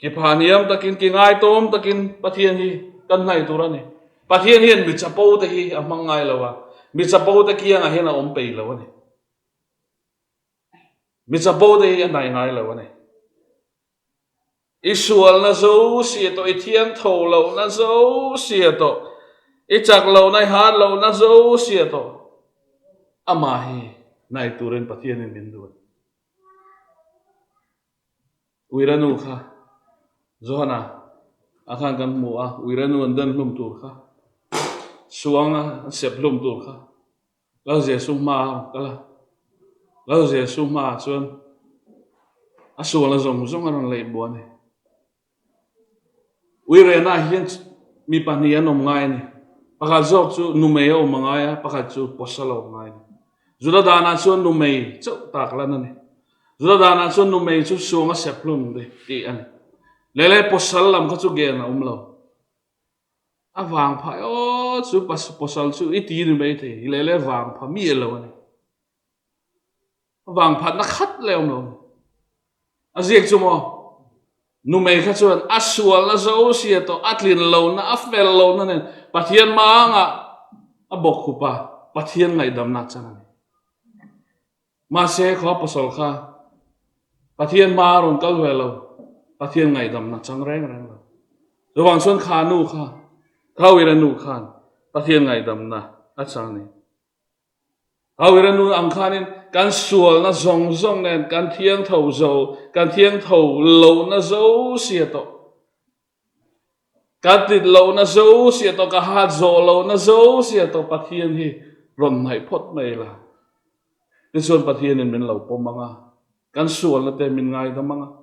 B: กี่ผ่านเยี่ยมตะกินกี่ง่ายต้มตะกินปะเทียนที่กันไหนตัวนี้ปะเทียนเห็นมิจะปูตะกี้มังไงแล้ววะมิจะปูตะกี้ยังไงเห็นอมไปแล้ววะเนี่ยมิจะปูตะกี้ยังไงไงแล้ววะเนี่ยอีส่วนน่ะโซ่เสียตัวอีเทียนโถเราน่ะโซ่เสียตัวอีจักเราในหาเราน่ะโซ่เสียตัวอามาฮีในตัวเรนปะเทียนเป็นดูวิรานูค่ะZohana akan kan mua wiranu andan lum tur kha suanga sep lum tur kha lau je suma kala lau je suma chuan asuala zong zong an lei buani wirena hian mi pahnia nom ngai ni pakhat zok chu numei o mangaya pakhat chu posalo ngai ni zuda dana chuan numei chau tak lan ani zuda dana chuan numei chu suanga sep lum de ti ani lele posal lam ka chu gen na umlo awang pha o chu pas posal chu iti ni mai the lele wang pha mi lo ni wang pha na khat le umlo aziek chu mo nu mai kha chuan asual na zo sia to atlin lo na afel lo na nen pathian ma nga abok khupa pathian ngai dam na chana ni ma se kho posal kha pathian ma ron kal we lo Pathian ngai dam na chang reng reng lo rowang chuan khanu kha khawiranu khan Pathian ngai dam na a chang ni khawiranu ang khanin kan sual na zong zong nen kan thiang tho zo kan thiang tho lo na zo sia to kan tit lo na zo sia to ka ha zo lo na zo sia to Pathian hi ron nai phot mai la ti chuan Pathian in min lo pom manga kan sual na te min ngai da manga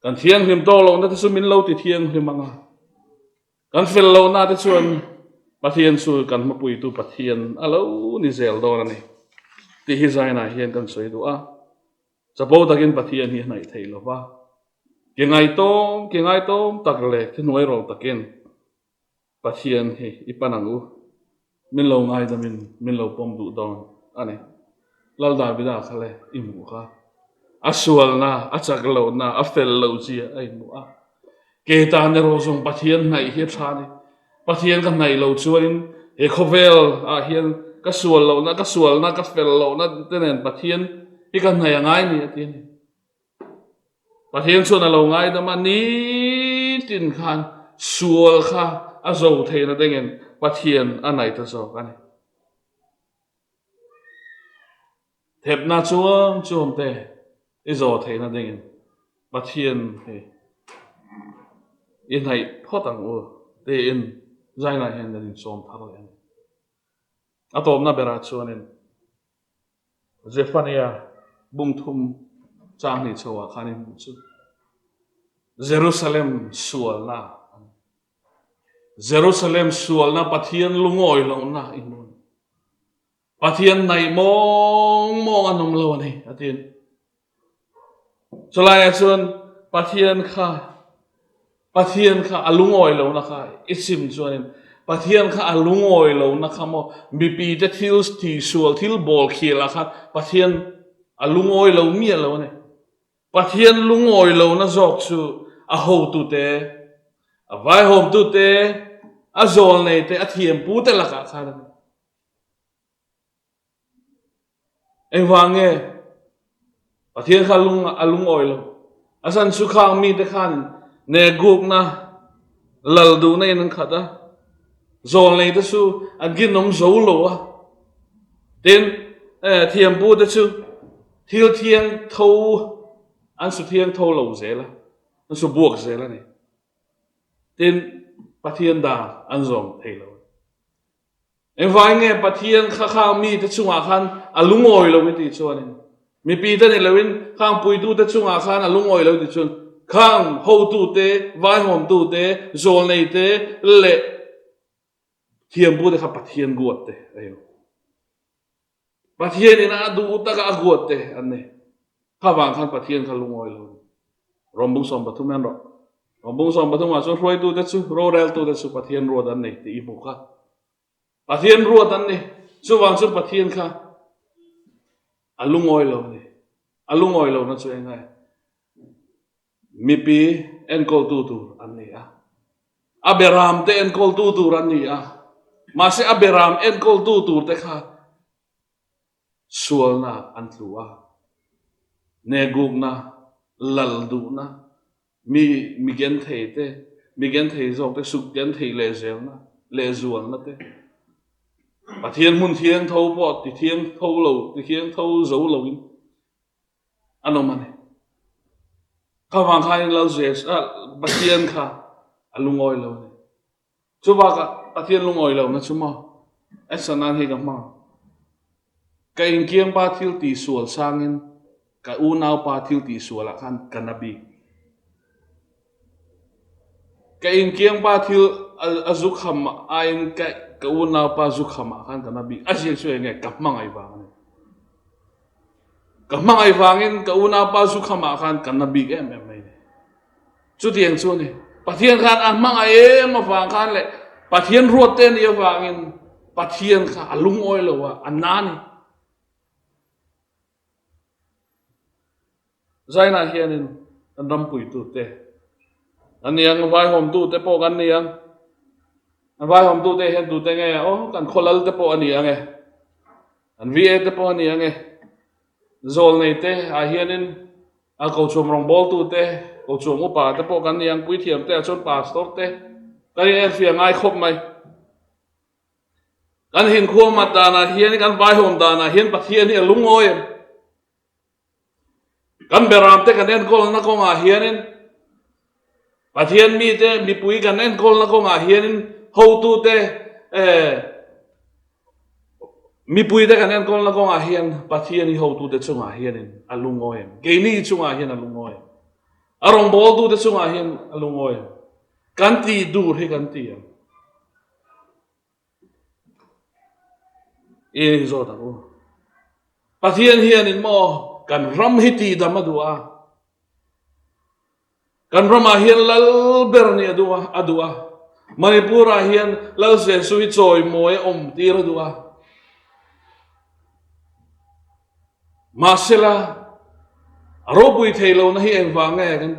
B: kan thiang hlim to lo na te chu min lo ti thiang hlim anga kan fel lo na te chuan Pathian chu kan ma pui tu Pathian alo ni zel do na ni ti hi zai na hian kan soi du a chapo takin Pathian hi nai thei lo wa ke ngai tom tak le the noi ro takin Pathian hi ipanangu min lo ngai da min lo pom du don ani lal da bida khale imu kha asual na achak lo na afel lo chi ai mu a ke ta ne ro song Pathian nai hi thani Pathian kan nai lo chuanin e khovel a hian ka sual na ka fel lo na tenen Pathian hi kan nai angai ni atin Pathian chuan lo ngai da ma ni tin khan sual kha a zo theina dengen Pathian anai ta zo kan thep na chuam te izo theina dingin Pathian he in hai photang u te in zaina hen den som thar len atom na bera chuanin Zephania bungthum chang ni chawa khanin chu Jerusalem sual na Pathian lungoi lo na imun Pathian nai mong anom lo ni atin Solaya chuan Pathian kha alungoi lo na kha isim chuanin Pathian kha alungoi lo na kha mo mipi te thil ti sual thil bol khila kha Pathian alungoi lo mi lo ne Pathian lungoi lo na zok chu a ho tu te a vai hom tu te a zol nei te a thiam pu te la kha kha ei wange Pathian kha alungoi lo asan su khang mi te khan ne guk na lal du này nâng khát á rồi này ta su anh kia nông dấu lộ á tên thiềm bu ta su thiêu thiêng thâu anh su thiêng thâu lầu dễ là anh su buộc dễ là này tên Pathian đà anh dòng thầy lâu em vài nghe Pathian khá khá mi ta chung à khan lung ngồi lâu cái cho nên mi pi ta này lâu in khang pui tu ta chung à khan lung ngồi lâu cái chun khang hậu tu te vai hòm tu te rồi này te lệ thiềm bu ta khá Pathian guột te ayo Pathian ina du ta ka guột te anh này khá vàng khan Pathian khá lung ngồi lâu rom bung som bathum nan ro rom bung som bathum ma so roi tu ta chu ro rel tu ta chu Pathian ro dan này ti ibu kha Pathian ro dan này chu wang chu Pathian kha alung oi lo ni alung oi lo na chu engai mi pi en kol tu an ni a aberam te en kol tu ran ni a ma se aberam en kol tu te kha sual na an tlua ne guk na lal du na mi gen thei te mi gen thei zok te suk gen thei le zel na le zual na te Pathian mun thiêng thâu bọt thì thiêng thâu lầu thì thiêng thâu dấu lầu in anh ông mày các vàng khai lâu dễ Pathian kha lung ngồi lầu này chú ba cả Pathian lung ngồi lầu nó chú mò san an hay gặp mò cái in kiêng ba thiêu tì sual sang in cái u nào ba thiêu tì sual là khan cannabis cái in kiêng ba thiêu azuk ham ain cái u nào ba azuk ham khan cannabis asian suy nghe cặp mang ai vàng in cái u nào ba azuk ham khan cannabis em này chú tiền chú này Pathian khan ăn mang ai em mà vàng khan lại Pathian ruột tên yêu vàng in Pathian khan lung oi lo à ăn nani zai na hian in an ram pui tu te an niang vai hom tu te po kan niang an vai hom tu te hian tu te nge o kan kholal te po ani ange an vi te po ani ange zol nei te a hian in a ko chom rong bol tu te ko chom upa te po kan niang pui thiam te a chon pastor te kan en fiang ai khop mai kan hin khuam ma ta na hian kan vai hom da na hian Pathian hi lung oi kan beram te kan en kol na ko nga hianin Pathian mi te mi pui kan en kol na ko nga hianin ho tu te mi pui te kan en kol na ko nga hian Pathian hi ho tu te chu nga hianin alungoi ke ni chu nga hian alungoi arong bol tu te chu nga hian alungoi kan ti dur he kan ti e zo ta ko Pathian hianin mo kan ram hiti damadua kan rama hian lal berni adua Manipura hian lal se sui choi moe tir adua masela robui thelo na hi enwanga kan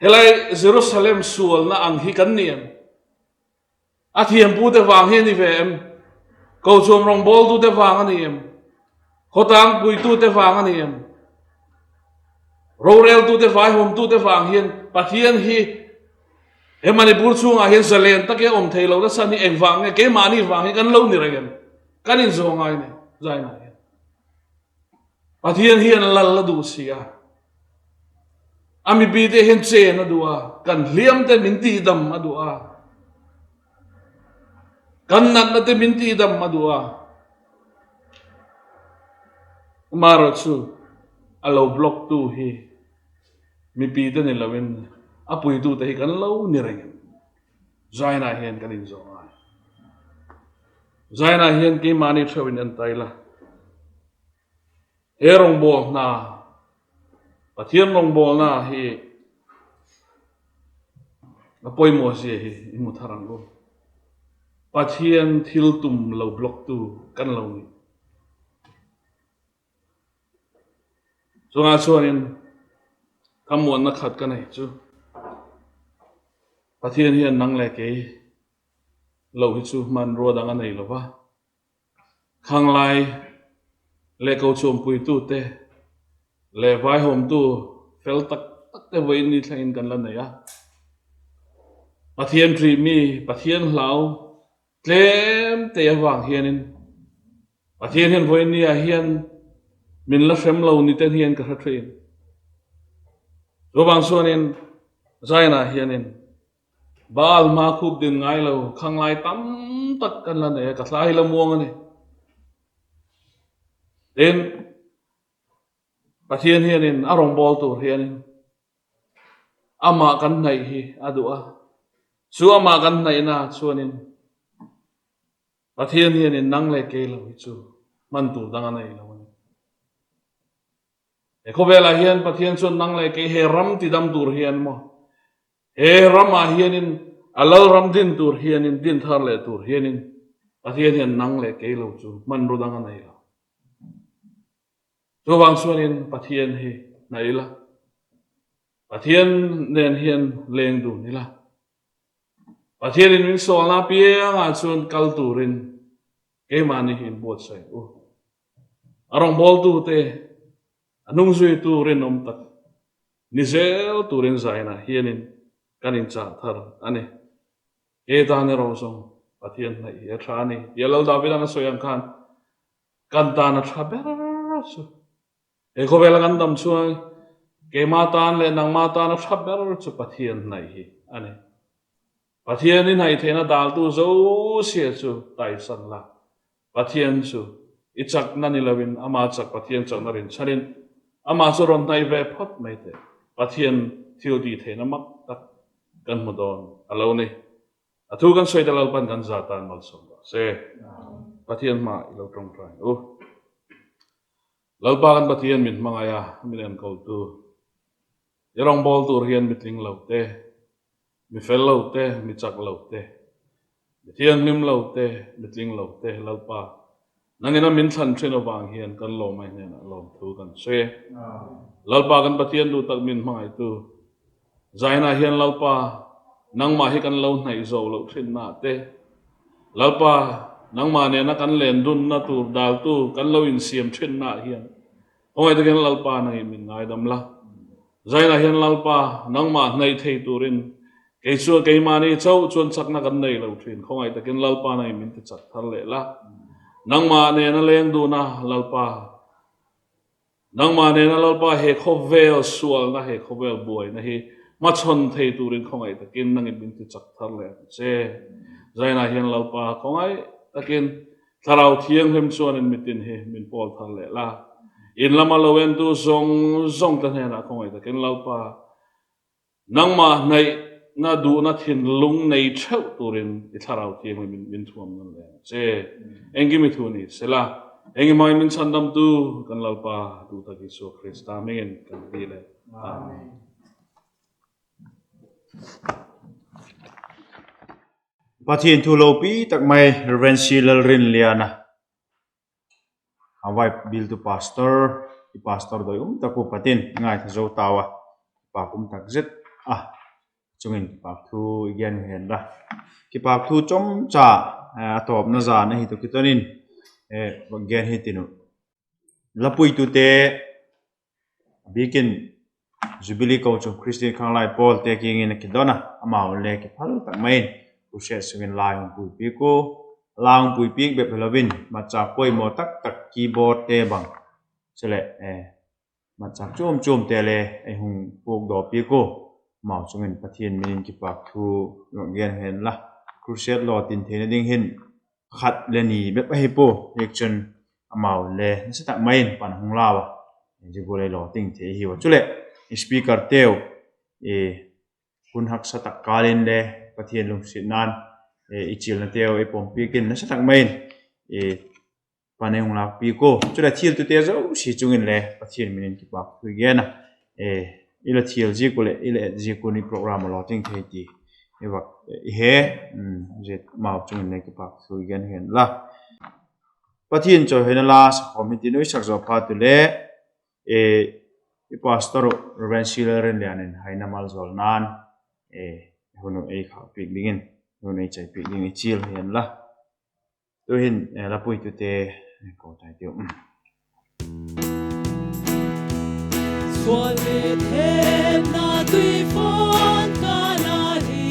B: helai Jerusalem sual na ang hi kan niam athiam pu te wang hian ni vem ko chom rong bol tu te wang aniam khotang pui tu te wang aniam rorel tu te vai hom tu te wang hian Pathian hi he Manipur chunga hian zalen ta ke om thelo na sani eng wang ke mani wang hi kan lo ni regen kan in zo ngai ne zai na Pathian hian lal la du sia ami bi te hen che na dua kan liam te min ti dam adua kan nat na te min ti dam adua maro chu alo block tu hi mi pi te ne lawin apui tu te hi kan lo ni reng zai na hian kan in zo ngai zai na hian ke mani thawin an taila herong bol na Pathian rong bol na hi apoi mo si hi imu tharang go Pathian thil tum lo block tu kan lo ni so nga chuanin kamuan na khat ka nei chu Pathian hian nang le ke lo hi chu man ro dang anei lo wa Khanglai le ko chom pui tu te le vai hom tu fel tak tak te voi ni thlain kan la nei a Pathian tri mi Pathian hlau tlem te awang hianin Pathian hian voin ni a hian min la hrem lo ni ten hian ka hra thrin robang suanin zaina hianin bal ma khub din ngai lo khanglai tam tak kan la ne ka thlai la muang ani den Pathian hianin arong bol tur hianin ama kan nai hi adua chu ama kan nai na chuanin Pathian hianin nang le ke lo hi chu man tur dang anai lo ani e khobela hian Pathian chuan nang le ke he ram ti dam tur hian mo he ram a hianin alal ram din tur hianin din thar le tur hianin Pathian hian nang le ke lo chu man ru dang anai lo chu wang chuanin Pathian hi nai la Pathian nen hian leng du ni la Pathian in min sol na piang a chuan kal turin ke mani hin bot sai u arong bol tu te anung zui turin om tak ni zel turin zaina hianin kanin cha thar ani ke ta ne ro song Pathian nai ya thani yelal david an soyang khan kan ta na tha ber su e ko bela kan dam chuang ke ma tan le nang ma tan tha ber chu Pathian nai hi ani Pathian in hai thena dal tu zo sia chu tai san la Pathian chu ichak nani lovin ama chak Pathian chak narin charin ama chu ron nai ve phot mai te Pathian thil di thena mak tak kan modon alo ni athu kan soi dalal pan kan zatan mal som se Pathian ma ilo trong trai lalpa kan Pathian min mangaya min an kol tu yarong bol tur hian mitling lo te mi fel lo te mi chak lo te mi thiang lim lo te mi tling lo te lalpa nangena min than thren awang hian kan lo mai ne na lom thu kan se lalpa kan Pathian du tak min mangai tu zaina hian lalpa nangma hi kan lo hnai zo lo thin na te lalpa nangma ne na kan len dun na tur dal tu kan lo in siam thin na hian oi te kan lalpa nai min ngai dam la zaina hian lalpa nangma hnai thei turin cái xưa cái mà này cháu chuan chắc na gần này lâu thuyền không ai ta cái lalpa này mình tự chắc thằng lệ la nang mà này nó lên đu na lalpa nang mà này nó lalpa he khovel sual na he khovel boy na he mà chọn thấy tu rin không ai ta cái nang mình tự chắc thằng lệ che zai na hiền lalpa không ai ta cái tharau thiang hem chuan mình tin he mình Pawl thằng lệ la in lama lowen tu zong ta he na không ai ta cái lalpa nang mà này na du na thin lung nei theu turin I tharau thiam min thuam nan le che engi mi thu ni sela engi mai min chandam tu kan lalpa tu ta ki so Khristian men kan di le amen
A: Pathian Thu lo pi tak mai Lalrinliana awai bil tu pastor I pastor doi taku patin ngai thazo tawa pa kum tak zet chungin pak thu igen hen da ki pak thu chom cha atop na za na hi to kitonin gen hi tinu lapui tu te bikin jubilee ko chung Khristian Khanglai Pawl te king in kidona amao le ki phal tak main u she sungin lai hung pui pi ko lang pui pi be phelovin ma cha poi mo tak tak keyboard te bang chele ma cha chom te le ai hung pok do pi ko màu chungin Pathian min ki pak thu gen hen la crusade lo tin thena ding hin khat le ni be pa hipo election amau le sa ta main pan hung lawa ji gole lo ting the hi wa chule speaker teo kun hak sa ta kalin le Pathian lung sit nan ichil na teo pompi kin na sa ta main pan hung la pi ko chule thil tu te zo si chungin le Pathian min ki pak thu gen na ila thiel ji kule ila ji kuni program lo ting thei ti ewa he jet mau chung ne ki pak su gen hen la Pathian cho hen la sa committee noi sak zo pha tu le pastor Lalrinliana haina mal zol nan hunu kha pik dingin hunu chai pik ding chil hen la to hin la pui tu te ko tai tu
C: Swale the na tui phon ka na hi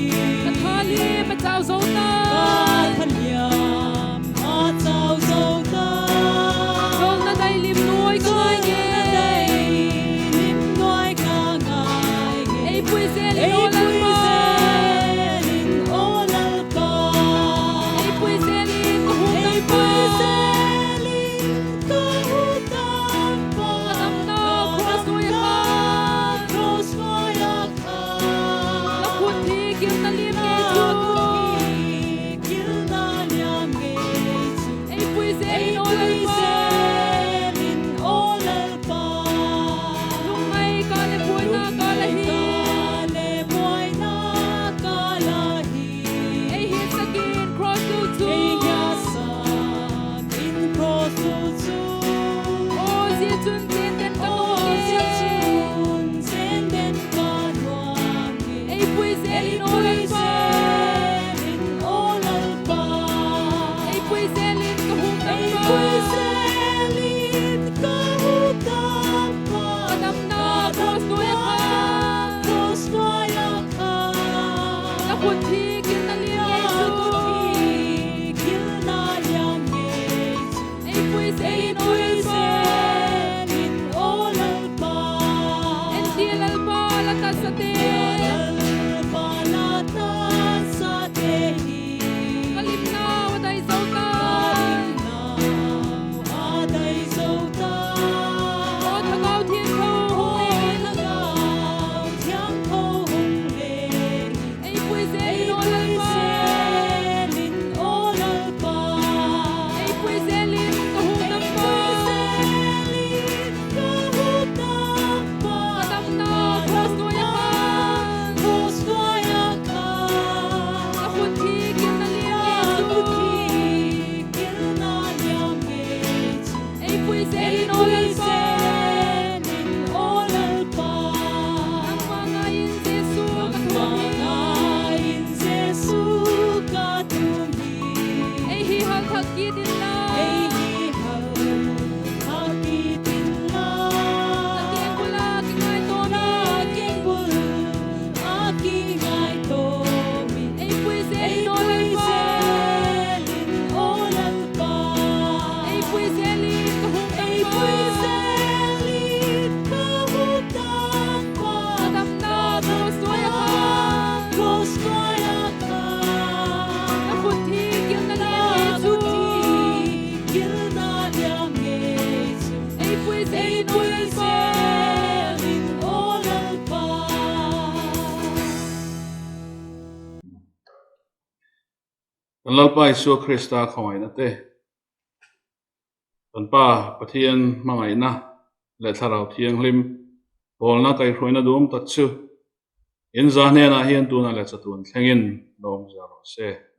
B: Lalpa isu Krista khoi na te tanpa Pathian mangai na le tharau thiang lim Pawl na kai hroina dum tatchu in zahne na hian tu na le chatun thlengin lom zaro se